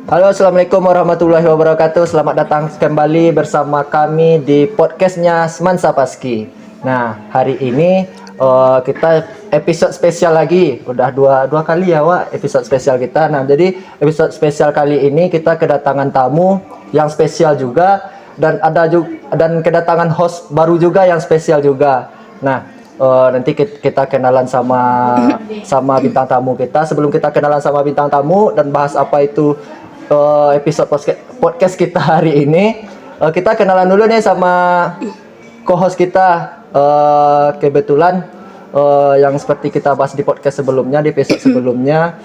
Halo, assalamualaikum warahmatullahi wabarakatuh. Selamat datang kembali bersama kami di podcastnya Semansa Paski. Nah, hari ini kita episode spesial lagi. Udah dua kali ya, Wak, episode spesial kita. Nah, jadi episode spesial kali ini kita kedatangan tamu yang spesial juga dan kedatangan host baru juga yang spesial juga. Nah, nanti kita kenalan sama bintang tamu kita. Sebelum kita kenalan sama bintang tamu dan bahas apa itu episode podcast kita hari ini, kita kenalan dulu nih sama co-host kita. Kebetulan yang seperti kita bahas di podcast sebelumnya, di episode sebelumnya,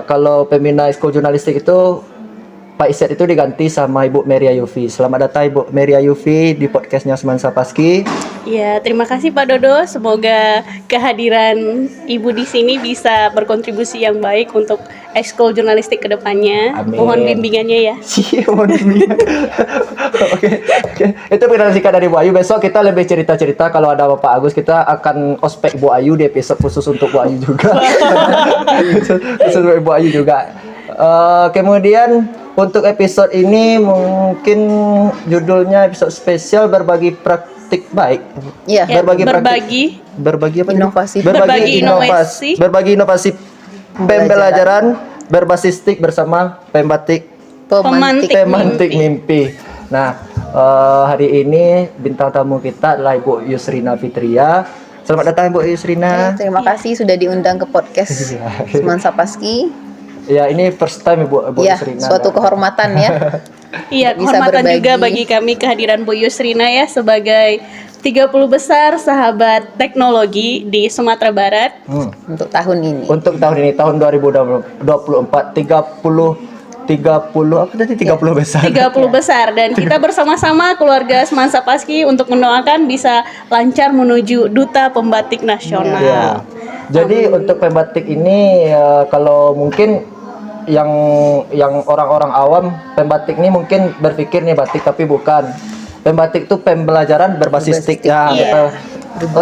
kalau Pembina Ekskul Jurnalistik itu Pak Iset itu diganti sama Ibu Meria Yufi. Selamat datang Ibu Meria Yufi di podcastnya Semansa Paski. Ya, terima kasih Pak Dodo. Semoga kehadiran Ibu di sini bisa berkontribusi yang baik untuk ekskul jurnalistik ke depannya. Amin. Mohon bimbingannya ya. Mohon bimbingan. Oke. Itu pengenalan singkat dari Bu Ayu. Besok kita lebih cerita-cerita kalau ada Bapak Agus, kita akan ospek Bu Ayu di episode khusus untuk Bu Ayu juga. Khusus untuk Bu Ayu juga. Kemudian untuk episode ini mungkin judulnya episode spesial berbagi praktik baik. Iya, Berbagi apa? Inovasi. Berbagi inovasi pembelajaran berbasis TIK bersama Pembatik Pemantik Mimpi. Nah, hari ini bintang tamu kita adalah Ibu Yusrina Fitria. Selamat datang Ibu Yusrina. Terima kasih sudah diundang ke podcast Semansa Paski. Ya, ini first time Ibu Ya, Yusrina. suatu kehormatan ya. Iya, Bisa kehormatan berbagi. juga bagi kami kehadiran Bu Yusrina ya sebagai 30 besar sahabat teknologi di Sumatera Barat. Untuk tahun ini. Untuk tahun ini, tahun 2024, 30 apa tadi? 30 besar. 30 besar dan kita bersama-sama keluarga Semansa Paski untuk mendoakan bisa lancar menuju Duta Pembatik Nasional. Ya. Jadi untuk pembatik ini kalau mungkin yang orang-orang awam, pembatik ini mungkin berpikir nih batik, tapi bukan. Pembatik itu pembelajaran berbasis TIK ya. Iya.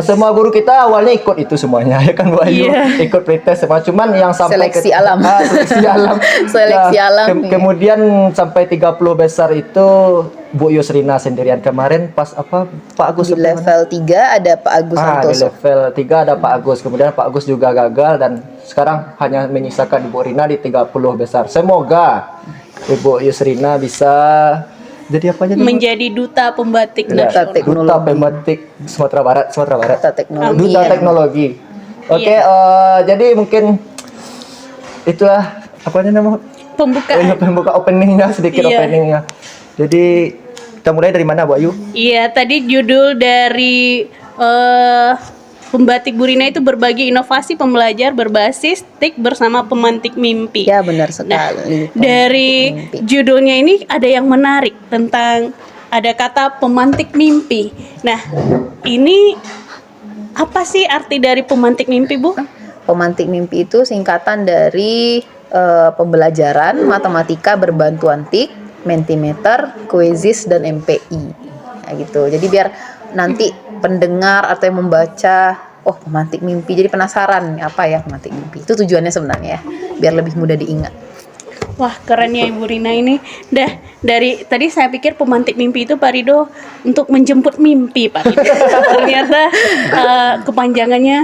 Semua guru kita awalnya ikut itu semuanya ya kan Bu Ayu, ikut pretest semua, cuman yang sampai Seleksi alam. seleksi alam. Seleksi alam. Kemudian sampai 30 besar itu Bu Yusrina sendirian. Kemarin pas apa Pak Agus Di level 3 ada Pak Agus di Santoso. level 3 ada Pak Agus. Kemudian Pak Agus juga gagal dan sekarang hanya menyisakan Ibu Rina di 30 besar. Semoga Ibu Yusrina bisa jadi apa aja? Menjadi Duta Pembatik Nasional. Duta Pembatik Sumatera Barat. Duta teknologi. Duta ya. Teknologi. Oke, jadi mungkin itulah apa nama pembuka openingnya, sedikit Iya. openingnya. Jadi kita mulai dari mana Bu Ayu? Iya, tadi judul dari Pembatik Bu Rina itu berbagi inovasi pembelajar berbasis TIK bersama Pemantik Mimpi. Ya, benar Nah, sekali. dari Mimpi. judulnya ini ada yang menarik tentang ada kata pemantik mimpi. Nah, ini apa sih arti dari pemantik mimpi, Bu? Pemantik mimpi itu singkatan dari pembelajaran matematika berbantuan TIK, Mentimeter, Quizzes, dan MPI. Nah, gitu. Jadi biar nanti pendengar atau yang membaca, oh pemantik mimpi, jadi penasaran apa ya pemantik mimpi. Itu tujuannya sebenarnya ya, biar lebih mudah diingat. Wah, keren ya Ibu Rina ini. Dari tadi saya pikir pemantik mimpi itu Pak Rido untuk menjemput mimpi, Pak Rido. Ternyata kepanjangannya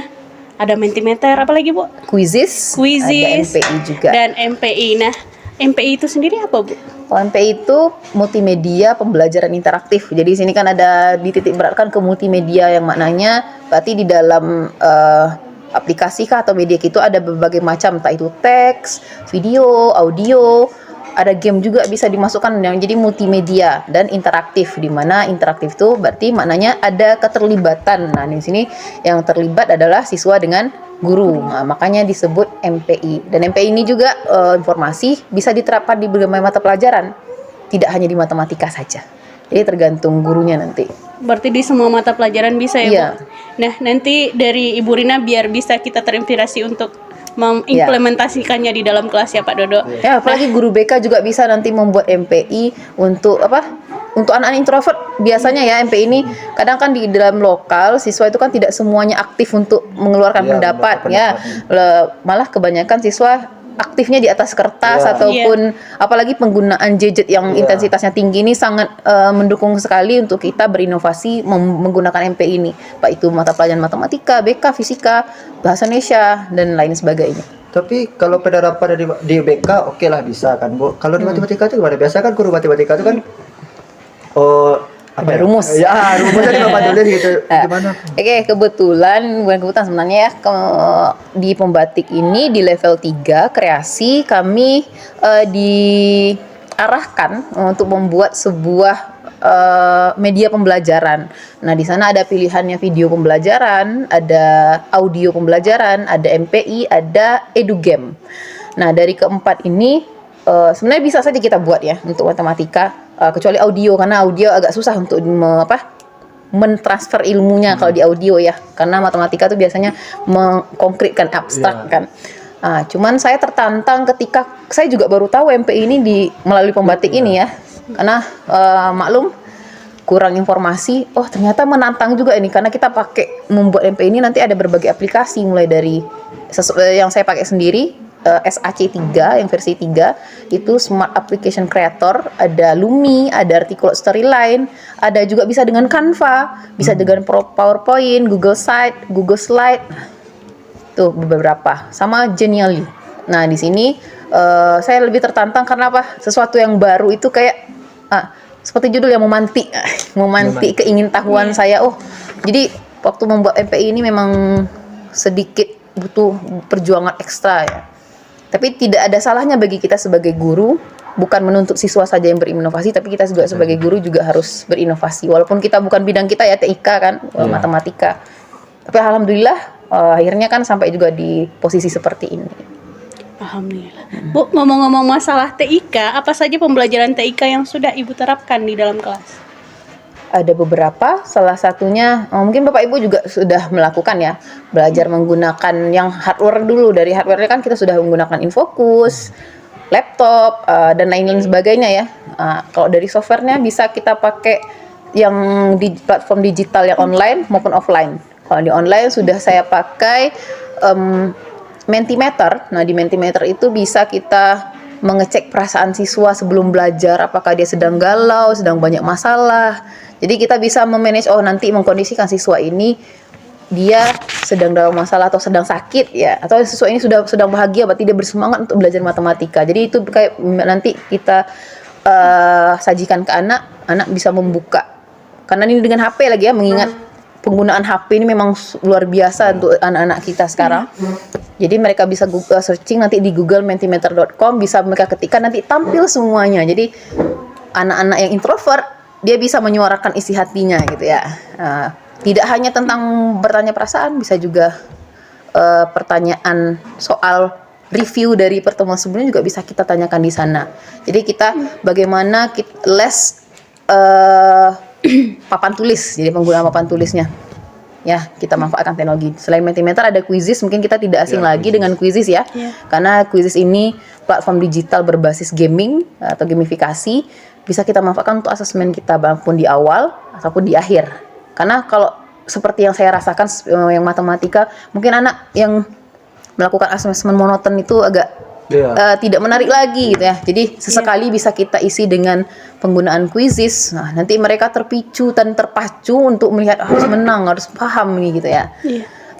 ada Mentimeter, apa lagi Bu? Quizzes, ada MPI juga. dan MPI. Nah, MPI itu sendiri apa Bu? MPI itu multimedia pembelajaran interaktif. Jadi sini kan ada dititik beratkan ke multimedia yang maknanya berarti di dalam aplikasi kah atau media itu ada berbagai macam, entah itu teks, video, audio, ada game juga bisa dimasukkan yang jadi multimedia dan interaktif, di mana interaktif itu berarti maknanya ada keterlibatan. Nah, di sini yang terlibat adalah siswa dengan guru. Nah, makanya disebut MPI. Dan MPI ini juga informasi bisa diterapkan di berbagai mata pelajaran, tidak hanya di matematika saja. Jadi tergantung gurunya nanti. Berarti di semua mata pelajaran bisa ya, Iya. Bu? Nah, nanti dari Ibu Rina biar bisa kita terinspirasi untuk mengimplementasikannya di dalam kelas ya Pak Dodo. Ya, apalagi guru BK juga bisa nanti membuat MPI untuk apa? Untuk anak-anak introvert biasanya ya MPI ini kadang kan di dalam lokal siswa itu kan tidak semuanya aktif untuk mengeluarkan pendapat ya. Malah kebanyakan siswa aktifnya di atas kertas Iya. ataupun apalagi penggunaan gadget yang Iya. intensitasnya tinggi ini sangat mendukung sekali untuk kita berinovasi menggunakan MPI ini, baik itu mata pelajaran matematika, BK, fisika, bahasa Indonesia dan lain sebagainya. Tapi kalau penerapan di BK oke lah bisa kan Bu. Kalau di matematika itu gimana? Biasa kan guru matematika itu kan apa Ada ya? rumus. Ya, rumusnya di papan tulis gitu. Nah, Gimana? Oke, bukan kebetulan sebenarnya ya di pembatik ini di level 3 kreasi kami diarahkan untuk membuat sebuah media pembelajaran. Nah, di sana ada pilihannya video pembelajaran, ada audio pembelajaran, ada MPI, ada edugame. Nah, dari keempat ini sebenarnya bisa saja kita buat ya untuk matematika, kecuali audio karena audio agak susah untuk mentransfer ilmunya kalau di audio ya, karena matematika itu biasanya mengkonkretkan abstrak kan. Cuman saya tertantang ketika saya juga baru tahu MPI ini melalui pembatik ini ya, karena maklum kurang informasi. Oh ternyata menantang juga ini karena kita membuat MPI ini nanti ada berbagai aplikasi mulai dari yang saya pakai sendiri. SAC 3 yang versi 3 itu Smart Application Creator, ada Lumi, ada Articulate Storyline, ada juga bisa dengan Canva, bisa dengan PowerPoint, Google Slide, tuh beberapa, sama Genially. Nah di sini saya lebih tertantang karena apa? Sesuatu yang baru itu kayak seperti judul yang memantik keingintahuan saya. Oh jadi waktu membuat MPI ini memang sedikit butuh perjuangan ekstra ya. Tapi tidak ada salahnya bagi kita sebagai guru, bukan menuntut siswa saja yang berinovasi, tapi kita juga sebagai guru juga harus berinovasi. Walaupun kita bukan bidang kita ya, TIK kan, matematika. Tapi alhamdulillah akhirnya kan sampai juga di posisi seperti ini. Alhamdulillah. Bu, ngomong-ngomong masalah TIK, apa saja pembelajaran TIK yang sudah Ibu terapkan di dalam kelas? Ada beberapa, salah satunya mungkin Bapak Ibu juga sudah melakukan ya, belajar menggunakan yang hardware dulu. Dari hardware kan kita sudah menggunakan Infocus, laptop, dan lain-lain sebagainya ya. Kalau dari softwarenya bisa kita pakai yang di platform digital yang online maupun offline. Kalau di online sudah saya pakai Mentimeter. Nah di Mentimeter itu bisa kita mengecek perasaan siswa sebelum belajar, apakah dia sedang galau, sedang banyak masalah. Jadi kita bisa memanage, nanti mengkondisikan siswa ini dia sedang dalam masalah atau sedang sakit ya, atau siswa ini sedang bahagia berarti dia bersemangat untuk belajar matematika. Jadi itu kayak nanti kita sajikan ke anak bisa membuka. Karena ini dengan HP lagi ya, mengingat penggunaan HP ini memang luar biasa untuk anak-anak kita sekarang. Jadi mereka bisa Google searching nanti di Google mentimeter.com, bisa mereka ketikkan nanti tampil semuanya. Jadi anak-anak yang introvert dia bisa menyuarakan isi hatinya gitu ya. Tidak hanya tentang bertanya perasaan, bisa juga pertanyaan soal review dari pertemuan sebelumnya juga bisa kita tanyakan di sana. Jadi kita bagaimana les papan tulis, jadi penggunaan papan tulisnya. Ya, kita manfaatkan teknologi. Selain Mentimeter ada Quizizz, mungkin kita tidak asing lagi dengan Quizizz ya. Karena Quizizz ini platform digital berbasis gaming atau gamifikasi, bisa kita manfaatkan untuk asesmen kita maupun di awal ataupun di akhir. Karena kalau seperti yang saya rasakan yang matematika, mungkin anak yang melakukan asesmen monoton itu agak tidak menarik lagi gitu ya. Jadi sesekali bisa kita isi dengan penggunaan Quizizz. Nah, nanti mereka terpicu dan terpacu untuk melihat harus menang, harus paham nih gitu ya.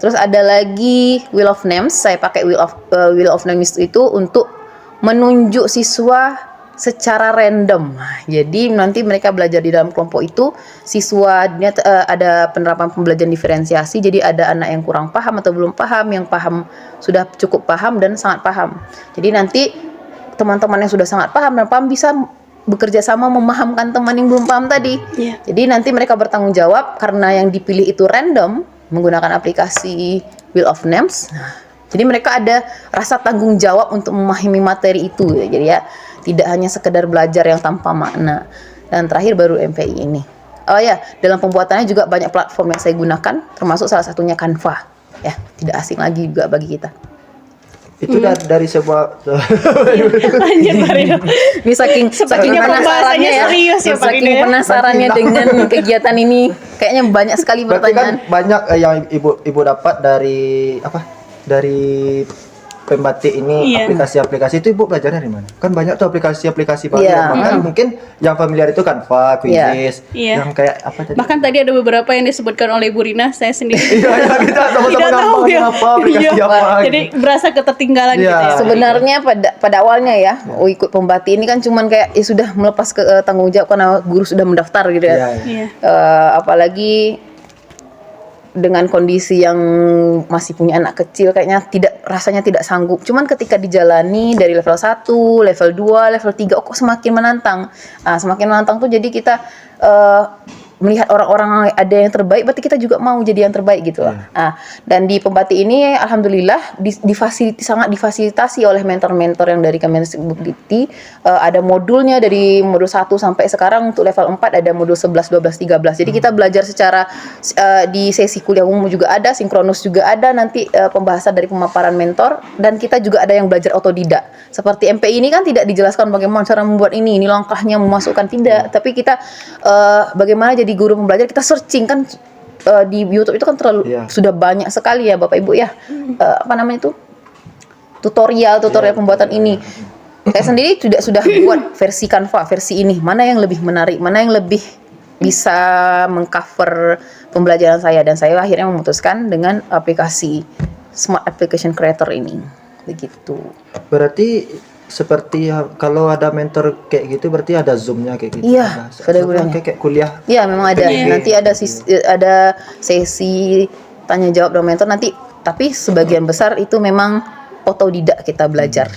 Terus ada lagi Wheel of Names. Saya pakai Wheel of Names itu untuk menunjuk siswa secara random. Jadi nanti mereka belajar di dalam kelompok itu, siswanya ada penerapan pembelajaran diferensiasi. Jadi ada anak yang kurang paham atau belum paham, yang paham sudah cukup paham dan sangat paham. Jadi nanti teman-teman yang sudah sangat paham dan paham bisa bekerja sama memahamkan teman yang belum paham tadi. Jadi nanti mereka bertanggung jawab karena yang dipilih itu random menggunakan aplikasi Wheel of Names. Jadi mereka ada rasa tanggung jawab untuk memahami materi itu ya. Jadi ya tidak hanya sekedar belajar yang tanpa makna. Dan terakhir baru MPI ini. Oh ya, dalam pembuatannya juga banyak platform yang saya gunakan, termasuk salah satunya Canva. Ya, tidak asing lagi juga bagi kita. Itu dari sebuah Lanjut Pak Rido. Ini saking penasarannya ya. Serius ya Pak Saking Rido ya. penasarannya dengan kegiatan ini, kayaknya banyak sekali berarti kan pertanyaan. banyak yang ibu dapat dari apa? Dari pembatik ini, Iya. aplikasi-aplikasi itu Ibu belajarnya dari mana? Kan banyak tuh aplikasi-aplikasi baru. Iya. Bahkan mungkin yang familiar itu Canva, Quizzes, Iya. yang kayak apa tadi? Bahkan tadi ada beberapa yang disebutkan oleh Bu Rina, saya sendiri Iya, iya, kita sama-sama tidak tahu ngambang ya. apa aplikasi Iya. apa. Jadi berasa ketertinggalan Iya. gitu ya. Sebenarnya pada awalnya ya, ikut pembatik ini kan cuman kayak ya sudah melepas ke tanggung jawab karena guru sudah mendaftar gitu Iya, ya. iya. Iya. Apalagi dengan kondisi yang masih punya anak kecil kayaknya rasanya tidak sanggup. Cuman ketika dijalani dari level 1, level 2, level 3 kok semakin menantang. Semakin menantang tuh jadi kita melihat orang-orang ada yang terbaik, berarti kita juga mau jadi yang terbaik gitu loh. Dan di pembatik ini alhamdulillah sangat difasilitasi oleh mentor-mentor yang dari Kemendikbud. Ada modulnya dari modul 1 sampai sekarang untuk level 4 ada modul 11, 12, 13. Jadi kita belajar secara di sesi kuliah umum juga ada, sinkronus juga ada, nanti pembahasan dari pemaparan mentor, dan kita juga ada yang belajar otodidak. Seperti MPI ini kan tidak dijelaskan bagaimana cara membuat ini langkahnya memasukkan, tidak, tapi kita bagaimana jadi guru pembelajar, kita searching kan di YouTube itu kan sudah banyak sekali ya Bapak Ibu ya, apa namanya itu tutorial pembuatan ini. Saya sendiri sudah buat versi Canva, versi ini mana yang lebih menarik, mana yang lebih bisa mengcover pembelajaran saya, dan saya akhirnya memutuskan dengan aplikasi Smart Application Creator ini begitu. Berarti seperti kalau ada mentor kayak gitu berarti ada Zoom-nya kayak gitu. Iya, sudah gunanya. Kayak kuliah. Iya, memang ada. Nanti ada sesi tanya jawab dengan mentor nanti, tapi sebagian besar itu memang otodidak kita belajar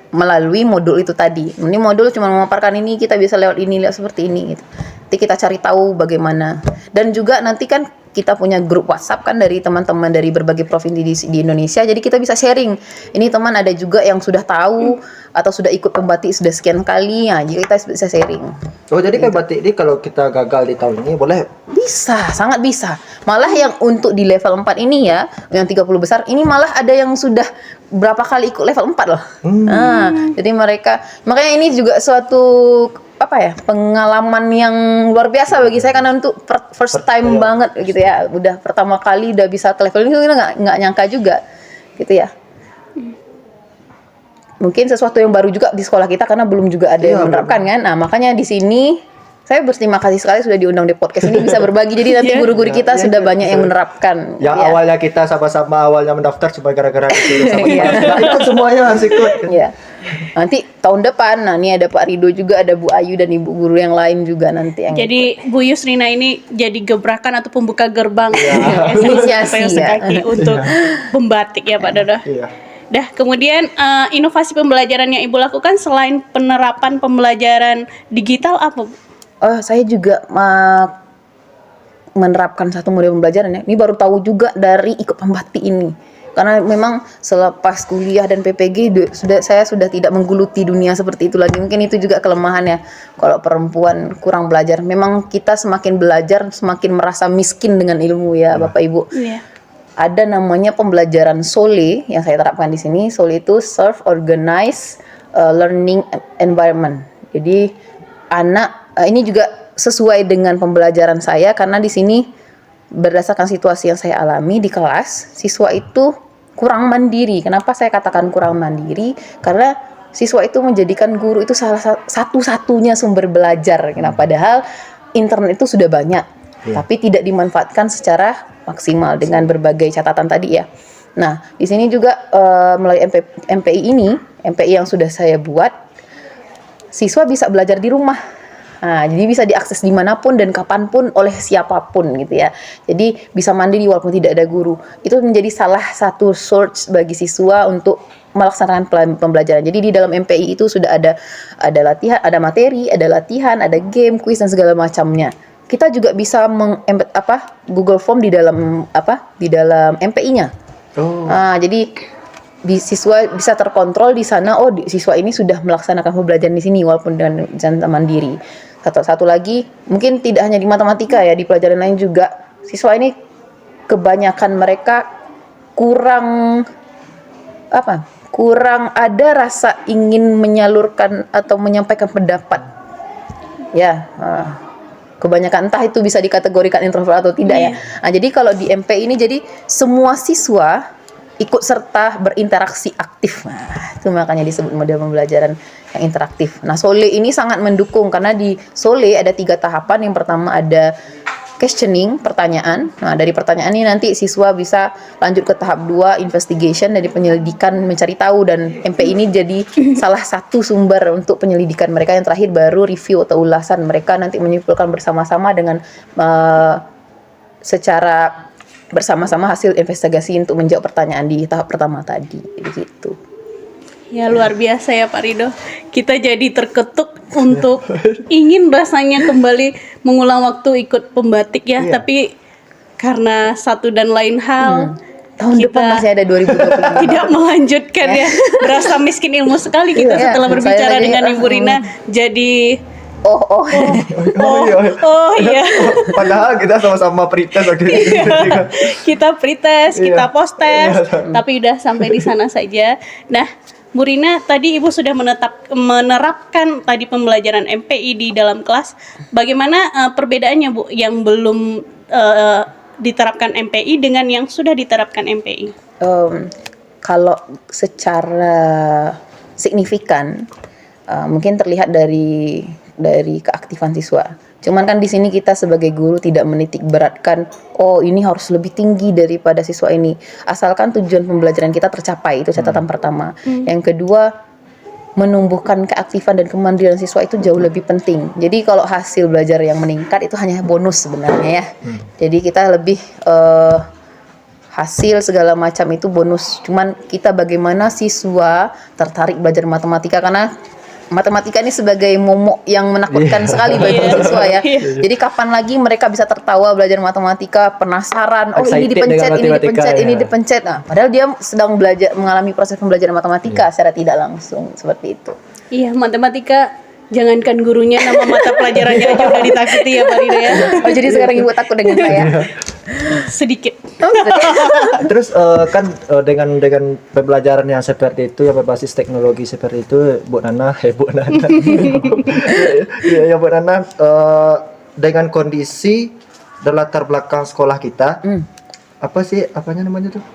melalui modul itu tadi. Ini modul cuma memaparkan ini, kita bisa lewat ini, lewat seperti ini gitu. Nanti kita cari tahu bagaimana. Dan juga nanti kan kita punya grup WhatsApp kan dari teman-teman dari berbagai provinsi di Indonesia. Jadi kita bisa sharing. Ini teman ada juga yang sudah tahu atau sudah ikut pembatik sudah sekian kali. Nah, jadi kita bisa sharing. Oh, jadi pembatik ini kalau kita gagal di tahun ini boleh? Bisa, sangat bisa. Malah yang untuk di level 4 ini ya, yang 30 besar, ini malah ada yang sudah berapa kali ikut level 4 loh. Jadi makanya ini juga suatu pengalaman yang luar biasa bagi saya, karena untuk first time banget gitu ya, udah pertama kali udah bisa ke level ini, kita nggak nyangka juga gitu ya. Mungkin sesuatu yang baru juga di sekolah kita karena belum juga ada yang menerapkan kan. Nah, makanya di sini saya berterima kasih sekali sudah diundang di podcast ini, bisa berbagi. Jadi nanti guru-guru kita sudah banyak yang menerapkan. Yang awalnya kita sama-sama awalnya mendaftar cuma gara-gara itu sama ikut semuanya harus ikut. Iya. Nanti tahun depan, ini ada Pak Rido juga, ada Bu Ayu dan Ibu guru yang lain juga nanti yang Jadi Bu Yusrina ini jadi gebrakan atau pembuka gerbang Inisiasi, kaki untuk pembatik ya Pak Dodo. Iya. Dah, kemudian inovasi pembelajaran yang Ibu lakukan selain penerapan pembelajaran digital apa, Bu? Saya juga menerapkan satu model pembelajaran ya. Ini baru tahu juga dari ikut pembatik ini. Karena memang selepas kuliah dan PPG saya sudah tidak menggeluti dunia seperti itu lagi. Mungkin itu juga kelemahannya. Kalau perempuan kurang belajar, memang kita semakin belajar semakin merasa miskin dengan ilmu ya, Bapak Ibu. Iya. Ada namanya pembelajaran SOLE yang saya terapkan di sini. SOLE itu Self Organized Learning Environment. Jadi ini juga sesuai dengan pembelajaran saya, karena di sini berdasarkan situasi yang saya alami di kelas, siswa itu kurang mandiri. Kenapa saya katakan kurang mandiri? Karena siswa itu menjadikan guru itu salah satu-satunya sumber belajar. Padahal internet itu sudah banyak, tapi tidak dimanfaatkan secara maksimal dengan berbagai catatan tadi ya. Nah, di sini juga melalui MPI yang sudah saya buat, siswa bisa belajar di rumah. Jadi bisa diakses dimanapun dan kapanpun oleh siapapun gitu ya. Jadi bisa mandiri walaupun tidak ada guru. Itu menjadi salah satu source bagi siswa untuk melaksanakan pembelajaran. Jadi di dalam MPI itu sudah ada latihan, ada materi, ada latihan, ada game, quiz dan segala macamnya. Kita juga bisa Google Form di dalam MPI-nya. Jadi siswa bisa terkontrol di sana. Siswa ini sudah melaksanakan pembelajaran di sini walaupun dengan mandiri. Satu lagi, mungkin tidak hanya di matematika ya, di pelajaran lain juga siswa ini kebanyakan mereka kurang ada rasa ingin menyalurkan atau menyampaikan pendapat ya. Kebanyakan entah itu bisa dikategorikan introvert atau tidak ya. Jadi kalau di MP ini, jadi semua siswa ikut serta berinteraksi aktif. Nah, itu makanya disebut model pembelajaran yang interaktif. Nah, Sole ini sangat mendukung karena di Sole ada 3 tahapan. Yang pertama ada questioning, pertanyaan. Nah, dari pertanyaan ini nanti siswa bisa lanjut ke tahap 2, investigation, dari penyelidikan, mencari tahu, dan MPI ini jadi salah satu sumber untuk penyelidikan mereka. Yang terakhir baru review atau ulasan, mereka nanti menyimpulkan bersama-sama dengan secara bersama-sama hasil investigasi untuk menjawab pertanyaan di tahap pertama tadi, gitu. Ya luar biasa ya Pak Ridho. Kita jadi terketuk untuk ingin rasanya kembali mengulang waktu ikut pembatik ya, tapi karena satu dan lain hal Tahun kita depan masih ada 2025. tidak melanjutkan ya. Berasa miskin ilmu sekali kita Iya, setelah saya berbicara lagi, dengan Ibu Rina. Jadi Oh. oh iya. Padahal kita sama-sama pretest Kita pretest, kita Iya. post test, tapi udah sampai di sana saja. Nah, Bu Rina, tadi Ibu sudah menerapkan tadi pembelajaran MPI di dalam kelas. Bagaimana perbedaannya Bu yang belum diterapkan MPI dengan yang sudah diterapkan MPI? Kalau secara signifikan mungkin terlihat dari keaktifan siswa. Cuman kan di sini kita sebagai guru tidak menitik beratkan, oh ini harus lebih tinggi daripada siswa ini. Asalkan tujuan pembelajaran kita tercapai, itu catatan pertama. Yang kedua, menumbuhkan keaktifan dan kemandirian siswa itu jauh lebih penting. Jadi kalau hasil belajar yang meningkat itu hanya bonus sebenarnya ya. Jadi kita lebih hasil segala macam itu bonus. Cuman kita bagaimana siswa tertarik belajar matematika, karena matematika ini sebagai momok yang menakutkan sekali bagi siswa ya. Jadi kapan lagi mereka bisa tertawa belajar matematika, penasaran, oh ini Excited dipencet, dengan ini matematika, dipencet, ya. ini dipencet. Nah, padahal dia sedang mengalami proses pembelajaran matematika secara tidak langsung, seperti itu. Iya, matematika jangankan gurunya, nama mata pelajarannya aja udah ditakuti ya Pak Ridho ya. Oh, jadi sekarang Ibu takut dengan saya. Sedikit. Terus dengan pembelajaran yang seperti itu, yang berbasis teknologi seperti itu, Bu Nana, ya Bu Nana, dengan kondisi dan latar belakang sekolah kita, apanya namanya tuh?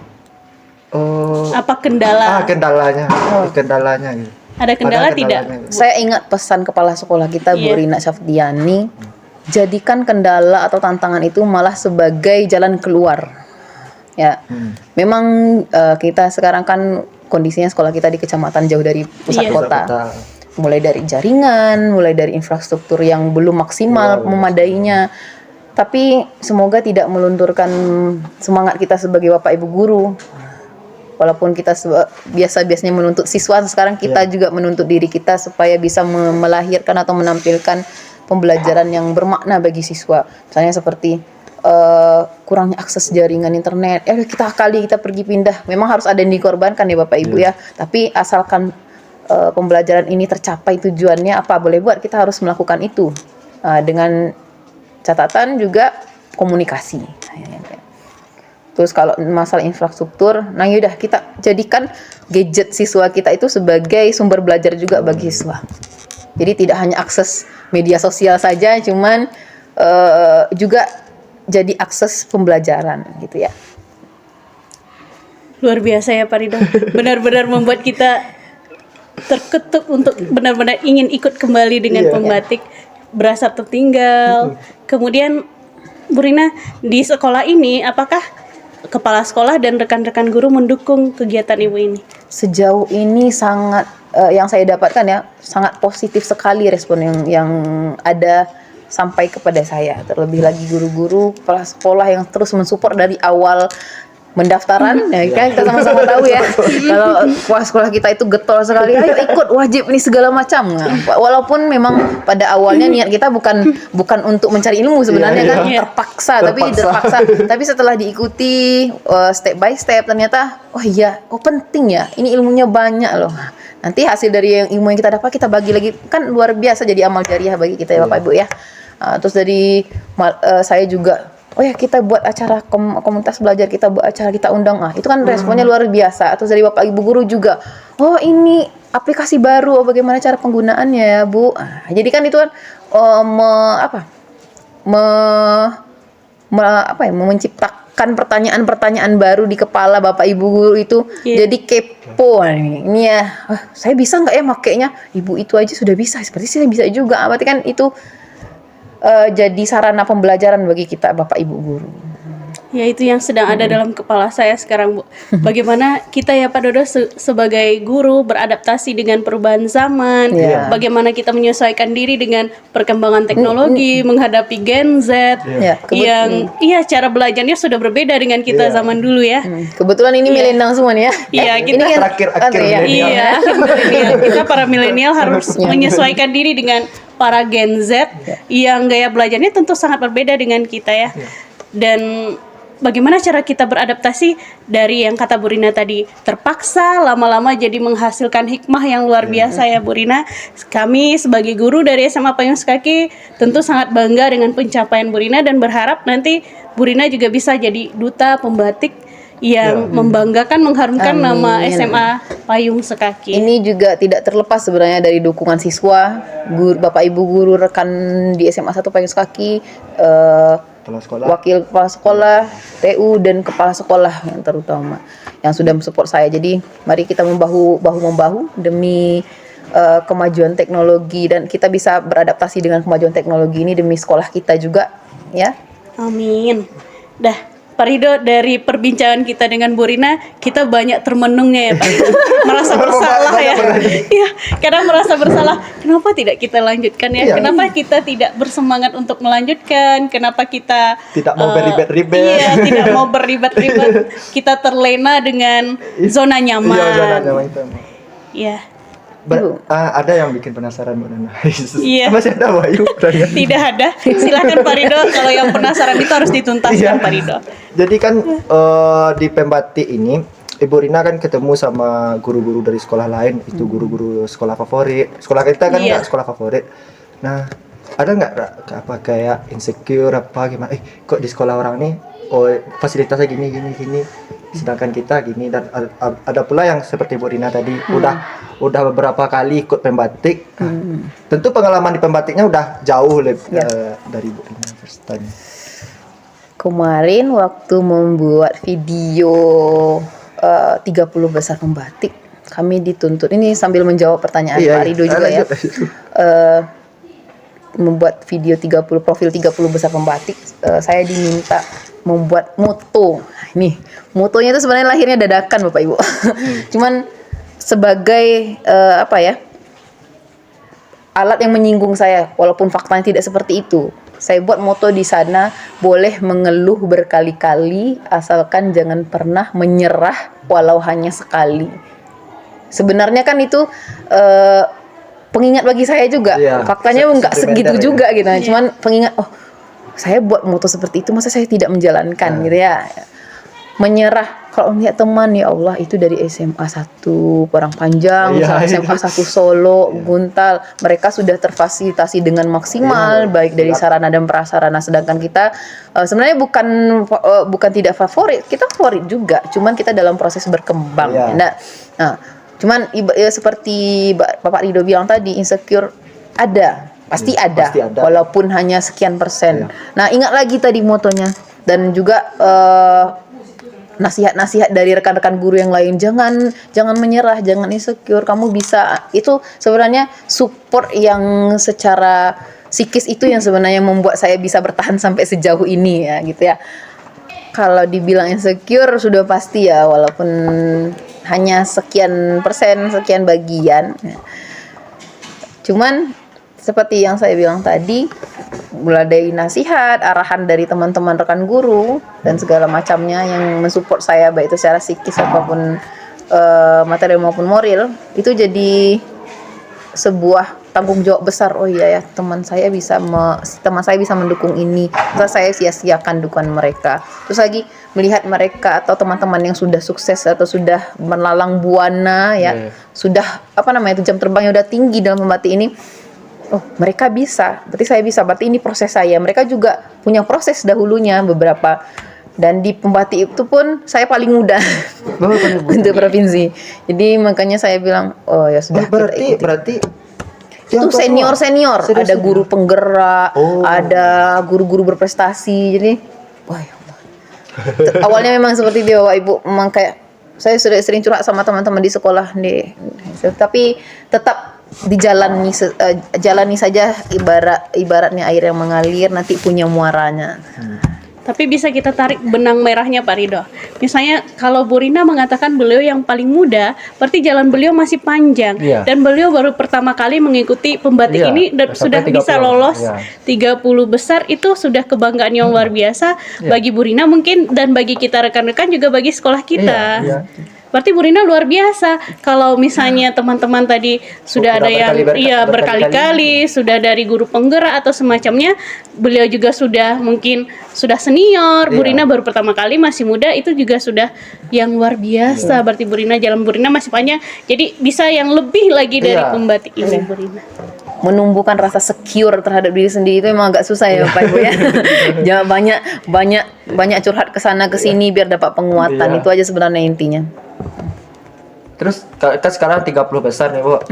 Apa kendala? Kendalanya gitu. Ada kendala tidak? Saya ingat pesan kepala sekolah kita, Bu Rina Syafdiani, jadikan kendala atau tantangan itu malah sebagai jalan keluar. Ya, memang kita sekarang kan kondisinya sekolah kita di kecamatan jauh dari pusat kota. Mulai dari jaringan, mulai dari infrastruktur yang belum maksimal memadainya. Tapi semoga tidak melunturkan semangat kita sebagai Bapak Ibu guru. Walaupun kita biasa-biasanya menuntut siswa, sekarang kita juga menuntut diri kita supaya bisa melahirkan atau menampilkan pembelajaran yang bermakna bagi siswa. Misalnya seperti kurangnya akses jaringan internet. Kita pergi pindah. Memang harus ada yang dikorbankan ya Bapak Ibu ya. Tapi asalkan pembelajaran ini tercapai tujuannya, apa boleh buat, kita harus melakukan itu. Dengan catatan juga komunikasi. Terus kalau masalah infrastruktur, nah yaudah kita jadikan gadget siswa kita itu sebagai sumber belajar juga bagi siswa. Jadi tidak hanya akses media sosial saja, cuman juga jadi akses pembelajaran gitu ya. Luar biasa ya Pak Ridho. Benar-benar membuat kita terketuk untuk benar-benar ingin ikut kembali dengan pembatik, berasa tertinggal. Kemudian Bu Rina, di sekolah ini apakah kepala sekolah dan rekan-rekan guru mendukung kegiatan Ibu ini? Sejauh ini sangat yang saya dapatkan ya, sangat positif sekali respon yang ada sampai kepada saya. Terlebih lagi guru-guru, kepala sekolah yang terus mensupport dari awal mendaftaran, ya kan kita sama-sama tahu ya. Kalau sekolah kita itu getol sekali, ayo ikut, wajib nih segala macam. Nah, walaupun memang pada awalnya niat kita bukan untuk mencari ilmu sebenarnya kan, terpaksa. Tapi setelah diikuti step by step, ternyata penting ya, ini ilmunya banyak loh. Nanti hasil dari ilmu yang kita dapat kita bagi lagi, kan luar biasa, jadi amal jariah bagi kita ya Bapak Ibu ya. Terus dari saya juga, kita buat acara komunitas belajar, kita buat acara, kita undang. Itu kan responnya luar biasa. Terus dari Bapak Ibu guru juga, ini aplikasi baru, bagaimana cara penggunaannya ya Bu. Jadi kan itu kan menciptakan pertanyaan-pertanyaan baru di kepala Bapak Ibu guru itu. Iya. Jadi kepo ini ya. Saya bisa nggak ya makainya? Ibu itu aja sudah bisa. Seperti saya bisa juga. Berarti kan itu jadi sarana pembelajaran bagi kita Bapak Ibu guru. Ya itu yang sedang ada dalam kepala saya sekarang, Bu. Bagaimana kita ya Pak Dodo sebagai guru beradaptasi dengan perubahan zaman, Iya. bagaimana kita menyesuaikan diri dengan perkembangan teknologi, menghadapi Gen Z, Iya. yang cara belajarnya sudah berbeda dengan kita zaman dulu ya. Kebetulan ini milenial semua nih ya. Iya, Ini kita kan Terakhir-akhir ya. milenial. Iya, milenial. Kita para milenial harus menyesuaikan diri dengan para Gen Z yang gaya belajarnya tentu sangat berbeda dengan kita ya. Dan bagaimana cara kita beradaptasi dari yang kata Bu Rina tadi, terpaksa lama-lama jadi menghasilkan hikmah yang luar biasa ya Bu Rina. Kami sebagai guru dari SMA Payung Sekaki tentu sangat bangga dengan pencapaian Bu Rina dan berharap nanti Bu Rina juga bisa jadi duta pembatik yang membanggakan, mengharumkan nama Amin. SMA Payung Sekaki. Ini juga tidak terlepas sebenarnya dari dukungan siswa, Bapak Ibu guru rekan di SMA 1 Payung Sekaki, Kepala sekolah. wakil kepala sekolah, TU dan kepala sekolah yang terutama yang sudah mensupport saya. Jadi mari kita bahu-membahu demi kemajuan teknologi dan kita bisa beradaptasi dengan kemajuan teknologi ini demi sekolah kita juga ya. Amin. Dah, Pak Rido, dari perbincangan kita dengan Bu Rina, kita banyak termenungnya ya Pak. Merasa bersalah ya. Iya, kadang merasa bersalah. Kenapa tidak kita lanjutkan ya? Iya. Kenapa kita tidak bersemangat untuk melanjutkan? Kenapa kita Tidak mau berribet-ribet. Iya, tidak mau berribet-ribet. Kita terlena dengan zona nyaman. Iya, zona nyaman itu. Iya. Ada yang bikin penasaran Bu Nana. Iya. Masih ada Bayu? Tidak ada. Silakan Pak Rido, kalau yang penasaran itu harus dituntaskan Pak Rido. Jadi kan di Pembatik ini Ibu Rina kan ketemu sama guru-guru dari sekolah lain, itu guru-guru sekolah favorit. Sekolah kita kan Iya. nggak sekolah favorit. Nah, ada nggak apa kayak insecure apa gimana? Kok di sekolah orang nih, fasilitasnya gini, sedangkan kita gini. Dan ada pula yang seperti Bu Rina tadi udah beberapa kali ikut Pembatik. Tentu pengalaman di Pembatiknya udah jauh lebih dari Bu Rina first time. Kemarin waktu membuat video 30 besar pembatik, kami dituntut, ini sambil menjawab pertanyaan Pak Rido juga ya. Membuat video 30 profil 30 besar pembatik, saya diminta membuat moto. Ini motonya itu sebenarnya lahirnya dadakan Bapak Ibu. Cuman sebagai alat yang menyinggung saya, walaupun faktanya tidak seperti itu. Saya buat moto di sana, boleh mengeluh berkali-kali asalkan jangan pernah menyerah walau hanya sekali. Sebenarnya kan itu pengingat bagi saya juga. Iya, Faktanya nggak segitu ya. juga gitu. Cuman pengingat, saya buat moto seperti itu, masa saya tidak menjalankan gitu ya. Menyerah. Kalau melihat teman, ya Allah, itu dari SMA 1 Parang Panjang, SMA 1 Solo, Guntal, mereka sudah terfasilitasi dengan maksimal, baik dari sarana dan prasarana. Sedangkan kita sebenarnya bukan tidak favorit, kita favorit juga, cuman kita dalam proses berkembang. Nah, cuman seperti Bapak Rido bilang tadi, insecure ada, pasti ada, walaupun hanya sekian persen. Nah, ingat lagi tadi motonya, dan juga nasihat-nasihat dari rekan-rekan guru yang lain, jangan menyerah, jangan insecure, kamu bisa. Itu sebenarnya support yang secara psikis itu yang sebenarnya membuat saya bisa bertahan sampai sejauh ini ya gitu ya. Kalau dibilang insecure sudah pasti ya, walaupun hanya sekian persen, sekian bagian. Cuman seperti yang saya bilang tadi, mulai dari nasihat, arahan dari teman-teman rekan guru dan segala macamnya yang mensupport saya, baik itu secara psikis apapun material maupun moral, itu jadi sebuah tanggung jawab besar. Oh iya ya, teman saya bisa mendukung ini, masa saya sia-siakan dukungan mereka. Terus lagi melihat mereka atau teman-teman yang sudah sukses atau sudah melalang buana ya, sudah jam terbangnya udah tinggi dalam membatik ini. Oh, mereka bisa, berarti saya bisa, berarti ini proses saya. Mereka juga punya proses dahulunya beberapa. Dan di Pembatik itu pun saya paling muda untuk provinsi. Jadi makanya saya bilang, oh ya sudah. Berarti itu senior. Ada guru penggerak, ada guru-guru berprestasi. Jadi, wah ya Allah, Awalnya memang seperti itu Bapak Ibu, memang kayak saya sudah sering curhat sama teman-teman di sekolah tapi tetap jalani saja, ibaratnya air yang mengalir nanti punya muaranya. Tapi bisa kita tarik benang merahnya Pak Ridho. Misalnya kalau Bu Rina mengatakan beliau yang paling muda, berarti jalan beliau masih panjang. Iya. Dan beliau baru pertama kali mengikuti pembatik Iya, ini dan sampai sudah 30. bisa lolos Iya. 30 besar, itu sudah kebanggaan yang luar biasa bagi Bu Rina mungkin, dan bagi kita rekan-rekan juga bagi sekolah kita. Iya, iya. Berarti Bu Rina luar biasa. Kalau misalnya teman-teman tadi sudah ada yang berkali-kali, sudah dari guru penggerak atau semacamnya, beliau juga sudah mungkin sudah senior. Bu Iya. Rina baru pertama kali masih muda, itu juga sudah yang luar biasa. Berarti Bu Rina, jalan Bu Rina masih panjang. Jadi bisa yang lebih lagi dari Iya. pembatik ini Bu Rina. Menumbuhkan rasa secure terhadap diri sendiri itu memang agak susah ya Bapak Ibu ya. Jangan banyak curhat ke sana ke sini biar dapat penguatan. Iya. Itu aja sebenarnya intinya. Terus kita sekarang 30 besar nih, Bu.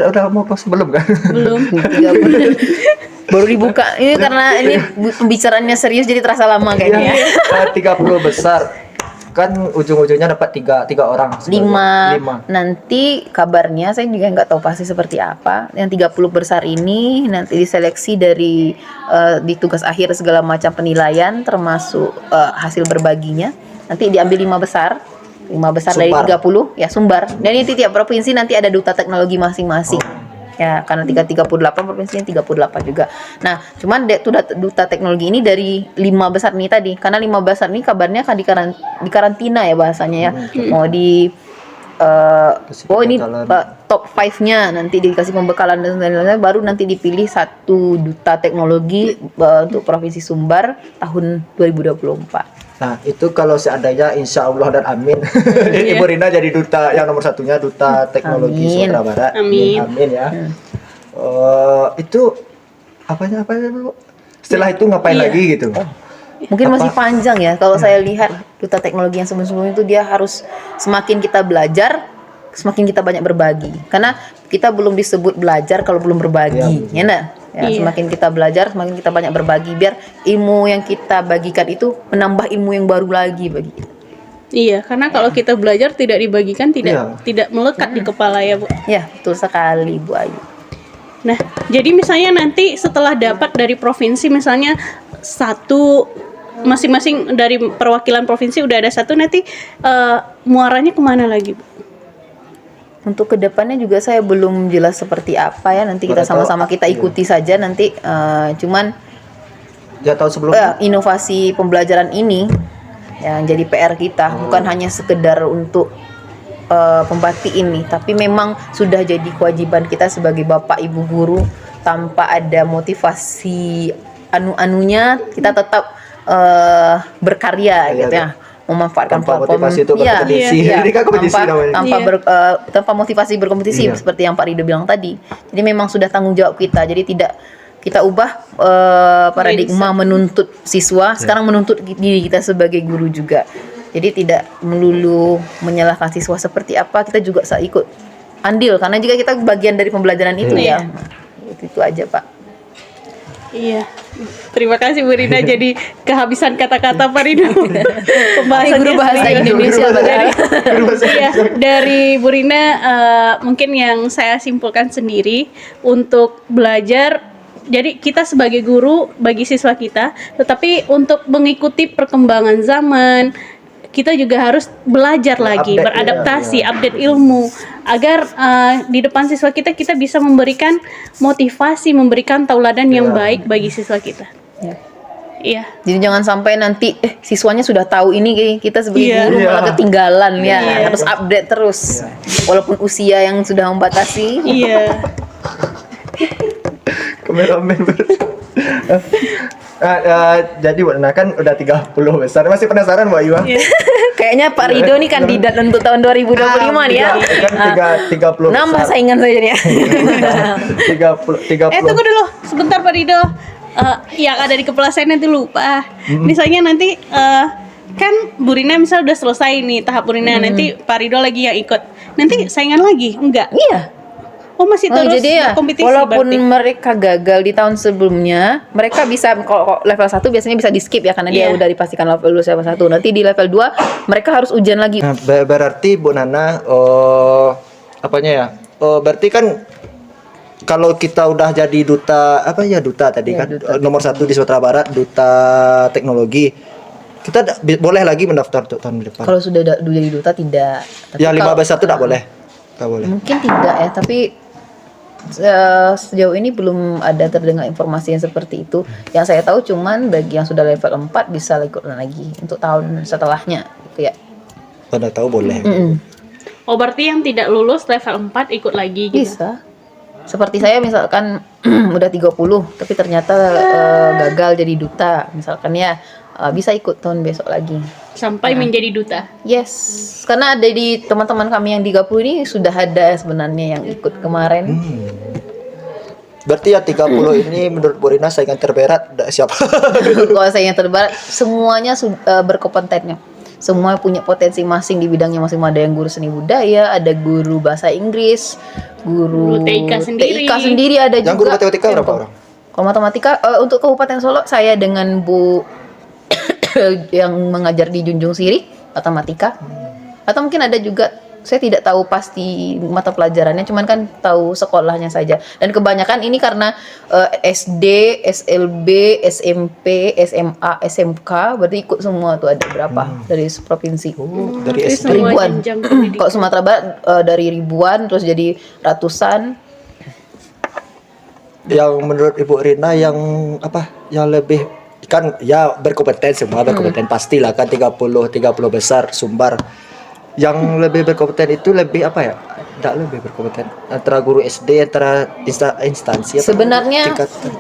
Udah mau close belum kan? Belum. 30. Baru dibuka. Ini karena ini pembicaraannya serius jadi terasa lama kayaknya ya. 30 besar. Kan ujung-ujungnya dapat tiga orang. Lima. Lima. Nanti kabarnya saya juga nggak tahu pasti seperti apa. Yang 30 besar ini nanti diseleksi dari di tugas akhir segala macam penilaian termasuk hasil berbaginya. Nanti diambil 5 besar. 5 besar dari Sumbar. 30 ya Sumbar. Dan ini tiap provinsi nanti ada duta teknologi masing-masing. Ya, karena 38 provinsinya 38 juga. Nah, cuman duta teknologi ini dari 5 besar nih tadi. Karena 5 besar ini kabarnya akan di karantina ya bahasanya ya. Mau di Kasih ini pembekalan. top 5-nya nanti dikasih pembekalan dan lain-lain, baru nanti dipilih satu duta teknologi untuk Provinsi Sumbar tahun 2024. Nah, itu kalau seandainya insya Allah dan amin. Ibu Rina jadi duta yang nomor satunya, duta teknologi Amin. Sumatera Barat. Amin. Amin ya. Itu apanya Bu? Setelah itu ngapain Iya. lagi gitu? Mungkin Apa? masih panjang ya. Kalau saya lihat duta teknologi yang sebelum-sebelum itu dia harus semakin kita belajar, semakin kita banyak berbagi. Karena kita belum disebut belajar kalau belum berbagi, Iya, ya enggak? Ya, Iya. semakin kita belajar, semakin kita banyak berbagi biar ilmu yang kita bagikan itu menambah ilmu yang baru lagi bagi kita. Iya, karena kalau kita belajar tidak dibagikan, Iya. tidak melekat di kepala ya Bu. Ya, betul sekali Bu Ayu. Nah, jadi misalnya nanti setelah dapat dari provinsi, misalnya satu, masing-masing dari perwakilan provinsi udah ada satu, nanti muaranya kemana lagi Bu? Untuk kedepannya juga saya belum jelas seperti apa ya. Nanti kita Boleh tahu, sama-sama kita ikuti saja nanti. Cuman Ya tahun sebelumnya. inovasi pembelajaran ini yang jadi PR kita bukan hanya sekedar untuk pembatik ini, tapi memang sudah jadi kewajiban kita sebagai bapak ibu guru. Tanpa ada motivasi anu-anunya kita tetap berkarya Iya, gitu ya, memanfaatkan Tanpa platform. motivasi itu Iya, berkompetisi. iya. Ini kan kompetisi namanya. tanpa motivasi berkompetisi Iya. seperti yang Pak Rido bilang tadi. Jadi memang sudah tanggung jawab kita. Jadi tidak kita ubah paradigma menuntut siswa, sekarang menuntut diri kita sebagai guru juga. Jadi tidak melulu menyalahkan siswa seperti apa, kita juga ikut andil karena juga kita bagian dari pembelajaran itu Iya. ya. Itu aja Pak. Iya. Terima kasih Bu Rina, jadi kehabisan kata-kata Pak Rido. Pembahasannya Guru bahasa serius. Indonesia, dari, Guru bahasa iya, dari Bu Rina mungkin yang saya simpulkan sendiri untuk belajar. Jadi kita sebagai guru bagi siswa kita, tetapi untuk mengikuti perkembangan zaman, kita juga harus belajar lagi, Update, beradaptasi, ya. update ilmu agar di depan siswa kita bisa memberikan motivasi, memberikan tauladan yang Ya. baik bagi siswa kita. Ya. Iya. Jadi jangan sampai nanti siswanya sudah tahu ini, kita sebagai Iya. guru Iya. malah ketinggalan ya. Iya. Harus update terus. Walaupun usia yang sudah membatasi. Iya. Kameramen. Jadi Bu Rina kan udah 30 besar. Masih penasaran Bu Ayu? Iya. Kayaknya Pak Rido nih kandidat untuk tahun 2025 nih ya. Kan 30 Nambah besar. saingan saja nih ya. 30. Tunggu dulu, sebentar Pak Rido. Yang ada di kepala saya nanti lupa. Misalnya nanti kan Bu Rina misal udah selesai nih tahap Bu Rina, nanti Pak Rido lagi yang ikut. Nanti saingan lagi? Enggak. Iya. Oh, masih terus jadi ya, berkompetisi walaupun berarti. mereka gagal di tahun sebelumnya, mereka bisa kalau level 1 biasanya bisa di skip ya karena dia Iya. udah dipastikan level level 1. Nanti di level 2 mereka harus ujian lagi. Nah, berarti Bu Nana, apanya ya? Berarti kan kalau kita udah jadi duta apa ya duta tadi Ya, kan duta nomor 1 di Sumatera Barat, duta teknologi, kita boleh lagi mendaftar untuk tahun depan. Kalau sudah jadi duta tidak. Tapi Yang 5 kalau- besar itu tidak boleh. Tidak boleh. Mungkin tidak ya, tapi sejauh ini belum ada terdengar informasi yang seperti itu. Yang saya tahu cuman bagi yang sudah level 4 bisa ikut lagi untuk tahun setelahnya gitu ya. Pada tahu boleh. Oh, berarti yang tidak lulus level 4 ikut lagi gitu. Bisa. Seperti saya misalkan udah 30 tapi ternyata gagal jadi duta misalkan ya, bisa ikut tahun besok lagi. Sampai menjadi duta. Yes, karena ada di teman-teman kami yang 30 ini sudah ada sebenarnya yang ikut kemarin. Berarti yang 30 ini menurut Bu Rina saingan terberat siapa? Kalau saya yang terbarat semuanya berkompetennya. Semua punya potensi masing di bidangnya masing. Ada yang guru seni budaya, ada guru bahasa Inggris, guru Guru TIK sendiri. TIK sendiri ada Yang juga. guru matematika berapa orang? Kalau matematika untuk Kabupaten Solo saya dengan Bu yang mengajar di Junjung Siri matematika. Atau mungkin ada juga, saya tidak tahu pasti mata pelajarannya, cuman kan tahu sekolahnya saja. Dan kebanyakan ini karena SD, SLB, SMP, SMA, SMK, berarti ikut semua tuh ada berapa dari provinsi. Dari Berarti SD. semua Ribuan. jenjang pendidikan. Kalau Sumatera Barat dari ribuan terus jadi ratusan. Yang menurut Ibu Rina yang apa? Yang lebih kan ya berkompeten semua berkompeten pastilah kan 30 besar Sumbar. Yang lebih berkompeten itu lebih apa ya? Tidak lebih berkompeten antara guru SD antara instansi apa Sebenarnya tingkatan.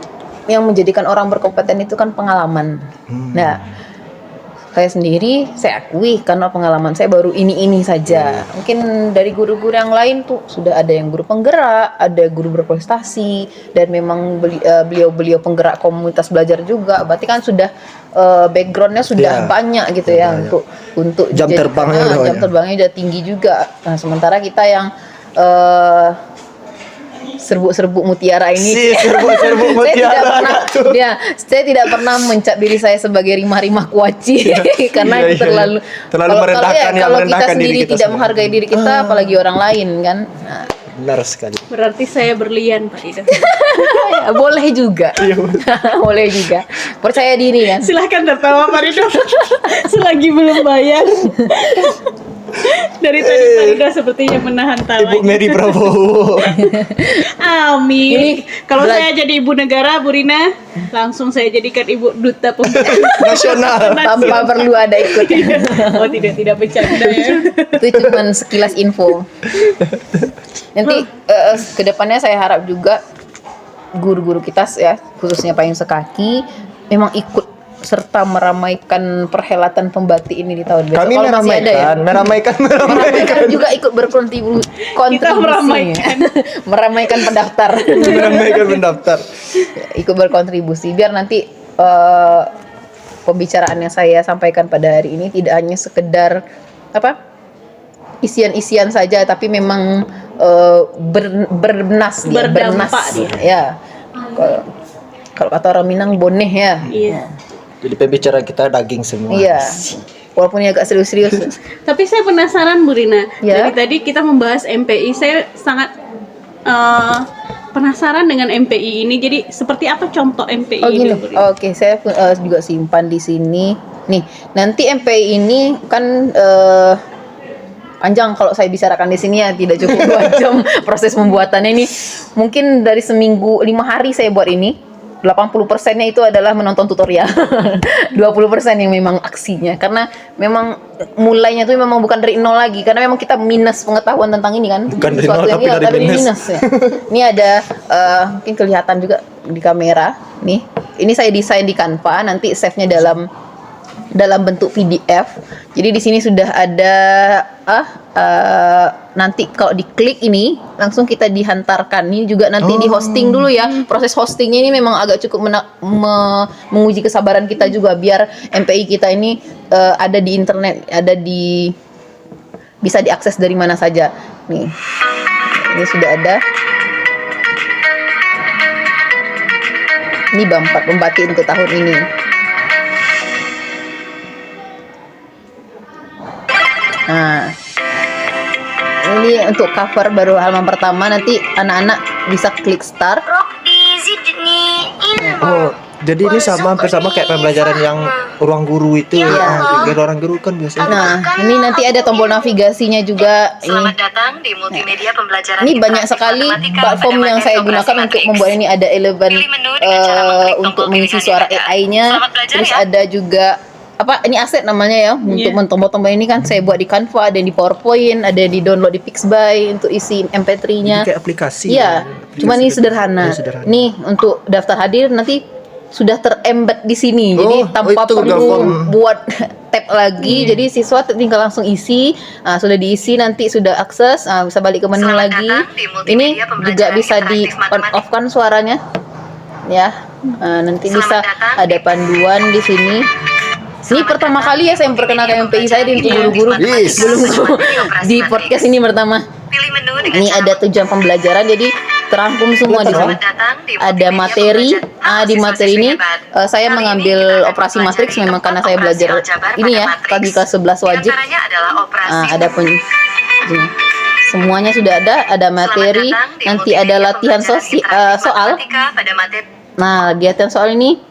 yang menjadikan orang berkompeten itu kan pengalaman. Nah, saya sendiri saya akui karena pengalaman saya baru ini saja. Mungkin dari guru-guru yang lain tuh sudah ada yang guru penggerak, ada guru berprestasi dan memang beliau-beliau penggerak komunitas belajar juga. Berarti kan sudah backgroundnya sudah Iya, banyak gitu ya banyak. untuk Jam dijadikan- terbangnya udah jam banyak. terbangnya udah tinggi juga. Nah, sementara kita yang serbuk-serbuk mutiara ini Si serbuk-serbuk saya tidak mutiara pernah tuh. ya saya tidak pernah mencap diri saya sebagai rimah-rimah kuaci karena Iya, itu iya, iya. Terlalu merendahkan, ya, kalau kita merendahkan diri sendiri kita tidak sendiri. menghargai diri kita apalagi orang lain kan. Nah, Benar sekali. Berarti saya berlian, Pak Ida. ya, boleh juga boleh juga percaya diri kan. Silahkan tertawa, Pak Ida. Selagi belum bayar. Dari tadi Pak Ida sepertinya menahan tawa. Ibu Mary Prabowo. Amin. Ini Kalau bela- saya jadi ibu negara, Bu Rina, langsung saya jadikan ibu duta pemberdayaan Nasional. Tanpa perlu ada ikut. Oh, tidak bercanda ya. Itu cuman sekilas info. Nanti kedepannya saya harap juga guru-guru kita ya khususnya payung sekaki memang ikut serta meramaikan perhelatan pembatik ini di tahun besok. Kami Kalau masih ada ya. meramaikan. Meramaikan juga ikut berkontribusi. meramaikan. Meramaikan pendaftar. Meramaikan pendaftar. Ikut berkontribusi biar nanti pembicaraan yang saya sampaikan pada hari ini tidak hanya sekedar apa isian-isian saja tapi memang bernas dia, Berdampak bernas dia. ya. Kalau kata orang Minang boneh ya. Iya. Jadi pembicaraan kita daging semua. Iya. Walaupun ini agak serius-serius. Tapi saya penasaran, Bu Rina. Ya. Dari tadi kita membahas MPI, saya sangat penasaran dengan MPI ini. Jadi seperti apa contoh MPI Oh ini, gini, Bu Rina? oke saya juga simpan di sini. Nih, nanti MPI ini kan panjang kalau saya bicarakan di sini ya tidak cukup 2 jam proses pembuatannya ini. Mungkin dari seminggu 5 hari saya buat ini. 80%-nya itu adalah menonton tutorial. 20% yang memang aksinya karena memang mulainya itu memang bukan dari nol lagi karena memang kita minus pengetahuan tentang ini kan. Bukan dari Sesuatu nol, yang tapi iya, dari minus. ya. Ini ada mungkin kelihatan juga di kamera nih. Ini saya desain di Canva, nanti save-nya dalam bentuk PDF. Jadi di sini sudah ada nanti kalau diklik ini langsung kita dihantarkan. Ini juga nanti di hosting dulu ya. Proses hostingnya ini memang agak cukup menguji kesabaran kita juga biar MPI kita ini ada di internet, bisa diakses dari mana saja. Nih. Ini sudah ada. Ini bab 4 pembatik untuk tahun ini. Nah, ini untuk cover baru halaman pertama, nanti anak-anak bisa klik start. Oh, jadi ini hampir sama kayak pembelajaran yang ruang guru itu. Iya. Ruang guru kan biasanya. Nah, ini nanti ada tombol navigasinya juga. Selamat datang di multimedia pembelajaran. Ini banyak sekali platform yang saya gunakan untuk membuat ini. Ada Eleven untuk mengisi suara AI-nya. Terus ada juga ini aset namanya ya, untuk tombol-tombol ini kan saya buat di Canva, ada yang di PowerPoint, ada yang di download di Pixby untuk isi MP3-nya. Kayak aplikasi. Iya, cuman ini sederhana. Nih untuk daftar hadir nanti sudah terembed di sini. Jadi tanpa perlu buat tab lagi. Jadi siswa tinggal langsung isi. Sudah diisi nanti sudah akses, bisa balik ke menu lagi. Ini juga bisa di on off kan suaranya. Ya. Nanti bisa ada panduan di sini. Ini pertama kali ya saya memperkenalkan MPI saya di guru-guru. Belum di podcast ini pertama. Ini ada tujuan pembelajaran, jadi terangkum semua di sini. Ada materi. Di materi ini saya mengambil operasi matriks memang karena saya belajar ini ya, pagi kelas 11 wajib. Ada pun ini. Semuanya sudah ada materi, nanti ada latihan soal. Nah, latihan soal ini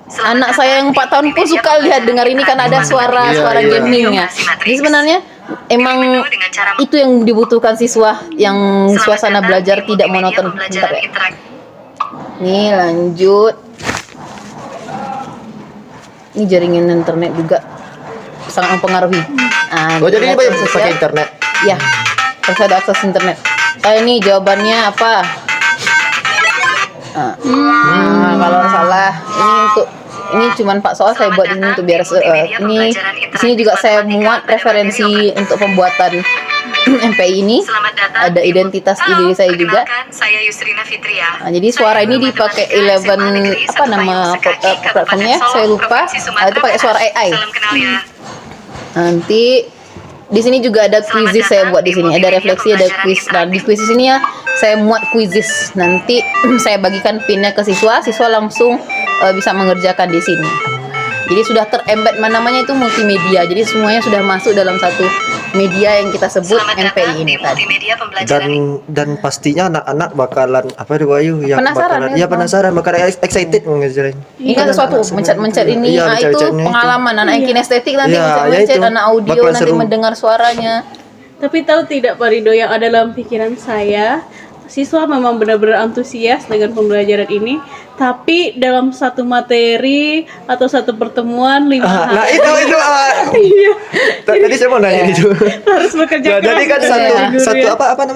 anak saya yang 4 tahun pun suka dengar ini kan ada suara gamingnya. Jadi sebenarnya emang itu yang dibutuhkan siswa, yang suasana belajar tidak monoton. Bentar ya. Nih lanjut. Ini jaringan internet juga sangat mempengaruhi. Jadi ini banyak pakai internet. Ya, harus ada akses internet. Ini jawabannya apa? Kalau salah ini cuman 4 soal saya buat ini untuk biar ini di sini juga saya muat referensi untuk pembuatan MPI ini. Ada identitas diri saya juga. Saya Yusrina Fitria. Jadi suara ini dipakai Eleven nama platformnya saya lupa. Itu pakai suara AI. Nanti di sini juga ada quizzes saya buat di sini. Ada refleksi, ada quiz. Nah, di quiz ini ya saya muat quizzes. Nanti saya bagikan pinnya ke siswa langsung bisa mengerjakan di sini. Jadi sudah terembed namanya itu multimedia. Jadi semuanya sudah masuk dalam satu media yang kita sebut MPI ini tadi. Dan pastinya anak-anak bakalan yang penasaran, bakalan excited mengajarin. Ini kan sesuatu mencet-mencet ini. Itu pengalaman anak yang kinestetik nanti mencet-mencet, anak audio nanti mendengar suaranya. Tapi tahu tidak Pak Rido, yang ada dalam pikiran saya, siswa memang benar-benar antusias dengan pembelajaran ini, tapi dalam satu materi atau satu pertemuan 5 hari. Nah itu tadi saya mau nanya itu. Harus bekerja keras. Jadi kan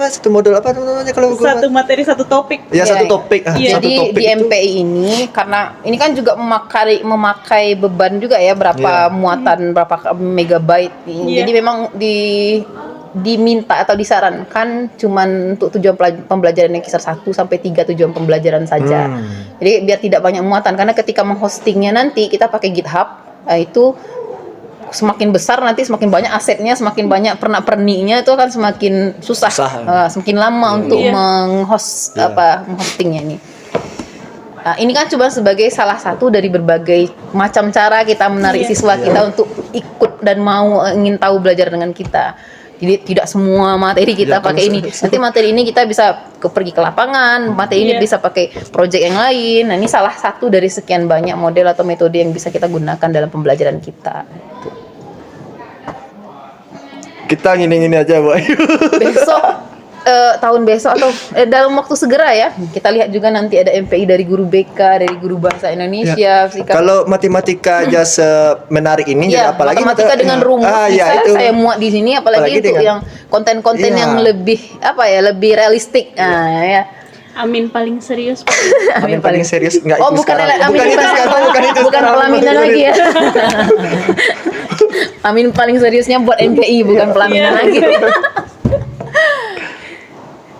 satu modul kalau satu materi satu topik. Ya, satu topik. Jadi di MPI ini karena ini kan juga memakai beban juga ya, berapa muatan, berapa megabyte. Jadi memang diminta atau disarankan cuman untuk tujuan pembelajaran yang kisar 1 sampai 3 tujuan pembelajaran saja. Jadi biar tidak banyak muatan, karena ketika menghostingnya nanti kita pakai GitHub, itu semakin besar nanti semakin banyak asetnya, semakin banyak pernak-perniknya, itu akan semakin susah. Semakin lama untuk menghostingnya ini. Ini kan cuma sebagai salah satu dari berbagai macam cara kita menarik siswa kita untuk ikut dan ingin tahu belajar dengan kita. Jadi tidak semua materi kita pakai ini. Nanti materi ini kita bisa pergi ke lapangan, materi ini bisa pakai project yang lain. Nah, ini salah satu dari sekian banyak model atau metode yang bisa kita gunakan dalam pembelajaran kita. Kita gini-gini aja, Bu. Besok tahun besok atau dalam waktu segera ya, kita lihat juga nanti ada MPI dari guru BK, dari guru bahasa Indonesia, Kalau matematika aja menarik ini, apalagi matematika dengan rumus itu saya muat di sini, apalagi untuk yang konten-konten yang lebih lebih realistik. Ya. Amin paling serius. Amin paling serius enggak itu sekarang. Bukan pelaminan lagi ya. Amin paling seriusnya buat MPI, bukan pelaminan lagi.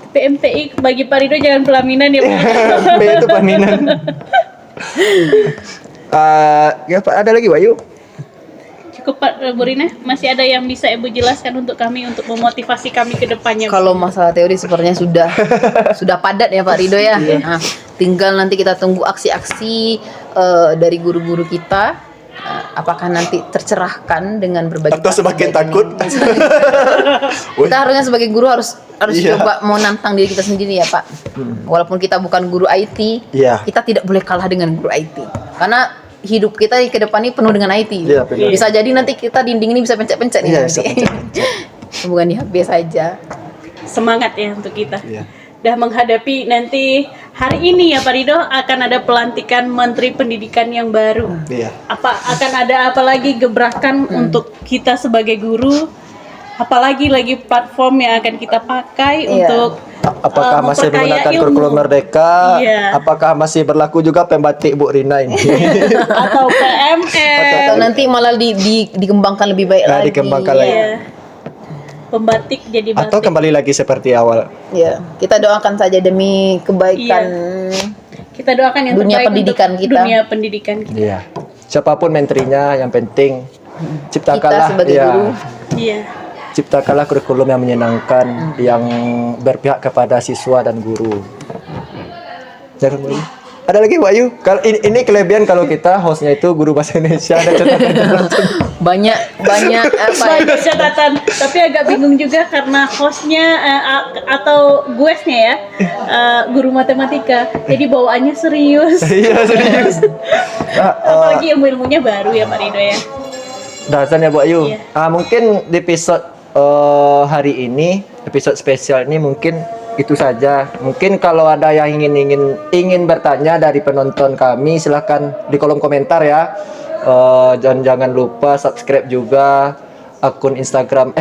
PMPI bagi Pak Rido jangan pelaminan ya. Itu pelaminan. Ada lagi, Wayu? Cukup Bu Rina, masih ada yang bisa Ibu jelaskan untuk kami untuk memotivasi kami ke depannya? Kalau masalah teori sepertinya sudah padat ya Pak Rido ya. Nah, tinggal nanti kita tunggu aksi-aksi dari guru-guru kita. Apakah nanti tercerahkan dengan berbagi Atau semakin baik takut? ini? Kita harusnya sebagai guru harus Iya. coba mau nantang diri kita sendiri ya Pak. Walaupun kita bukan guru IT, Iya. kita tidak boleh kalah dengan guru IT. Karena hidup kita ke depan ini penuh dengan IT. Iya, benar. Bisa jadi nanti kita dinding ini bisa pencet-pencet nih Iya, nanti. bisa Bukan di HP saja. Semangat ya untuk kita. Iya. Dah menghadapi nanti hari ini ya Pak Rido akan ada pelantikan Menteri Pendidikan yang baru. Iya. Apa akan ada apa lagi gebrakan untuk kita sebagai guru? Apalagi lagi platform yang akan kita pakai Iya. untuk Apakah masih memperkaya menggunakan ilmu? kurikulum Merdeka? Iya. Apakah masih berlaku juga pembatik Bu Rina ini? atau PMR? Atau nanti malah dikembangkan lebih baik Nah, lagi. dikembangkan lagi. Iya. Pembatik jadi batik. Atau kembali lagi seperti awal? Ya, kita doakan saja demi kebaikan. Kita doakan yang Dunia terbaik pendidikan untuk kita. dunia pendidikan kita. Iya. Siapapun menterinya, yang penting Kita ciptakanlah sebagai ya, guru. Iya. ciptakanlah kurikulum yang menyenangkan, yang berpihak kepada siswa dan guru. Jangan lagi. Ada lagi Bu Ayu? Kalau ini kelebihan kalau kita hostnya itu guru bahasa Indonesia dan Banyak apa ya? Banyak catatan, tapi agak bingung juga karena hostnya atau guestnya ya guru matematika, jadi bawaannya serius. Iya serius. Apalagi ilmu-ilmunya baru ya Pak Rido ya. Dasarnya Bu Ayu. Iya. Mungkin di episode hari ini, episode spesial ini mungkin itu saja. Mungkin kalau ada yang ingin bertanya dari penonton kami, silahkan di kolom komentar ya. Jangan lupa subscribe juga akun Instagram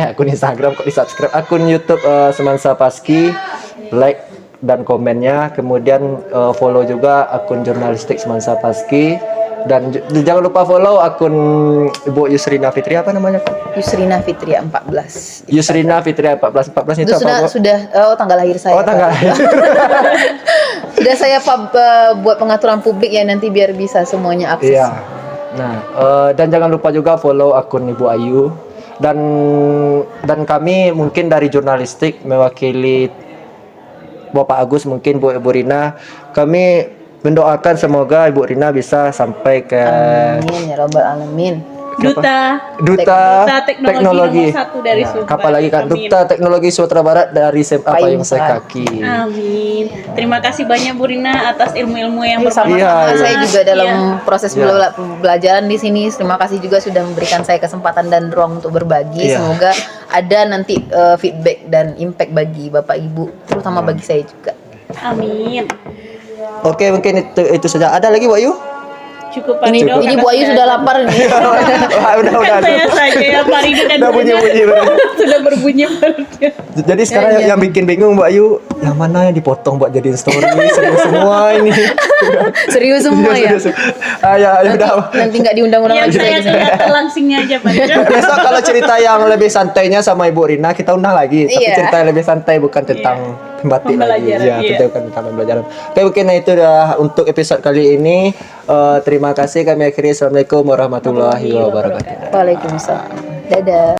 kok di subscribe, akun YouTube Semansa Paski, like dan komennya, kemudian follow juga akun jurnalistik Semansa Paski, dan jangan lupa follow akun Ibu Yusrina Fitria, apa namanya Pak? Yusrina Fitria 14. Yusrina Fitria 14 itu Itu apa Bu? sudah tanggal lahir saya. Oh tanggal Pak. Sudah saya buat pengaturan publik ya, nanti biar bisa semuanya akses. Iya. Nah, dan jangan lupa juga follow akun Ibu Ayu, dan kami mungkin dari jurnalistik mewakili Bapak Agus, mungkin Ibu Rina, kami mendoakan semoga Ibu Rina bisa sampai ke Amin ya rabbal alamin. Duta Duta Teknologi nomor 1 dari Nah, Sumbar. apalagi kan Amin. Duta Teknologi Sumatera Barat dari SMA Payung Payung Sekaki. Amin. Terima kasih banyak Bu Rina atas ilmu-ilmu yang Sama-sama. Iya, iya. Saya juga dalam Iya. proses pembelajaran di sini. Terima kasih juga sudah memberikan saya kesempatan dan ruang untuk berbagi. Iya. Semoga ada nanti feedback dan impact bagi Bapak Ibu, terutama bagi saya juga. Amin. Oke, mungkin itu saja. Ada lagi Bu Ayu? Cukup Pak Ini Rido. Bu Ayu sudah lapar nih. udah. Saya saja ya Pak Rido dan Udah Bu Rina bunyi-bunyi, sudah berbunyi perutnya. Jadi sekarang Iya. yang bikin bingung Bu Ayu, yang mana yang dipotong buat jadiin story? Serius semua ini. Serius semua ya. Serius. Ya udah. Nanti nggak diundang-undang Yang lagi saya saya. kelihatan langsingnya aja Pak Rido. Besok kalau cerita yang lebih santainya sama Ibu Rina kita undang lagi, tapi Iya. cerita yang lebih santai bukan tentang pembatik lagi. Pembelajaran, Ya, iya. bukan tentang pembelajaran. Oke, mungkin itu dah untuk episode kali ini. Terima kasih, kami akhiri. Assalamualaikum warahmatullahi wabarakatuh. Waalaikumsalam. Dadah.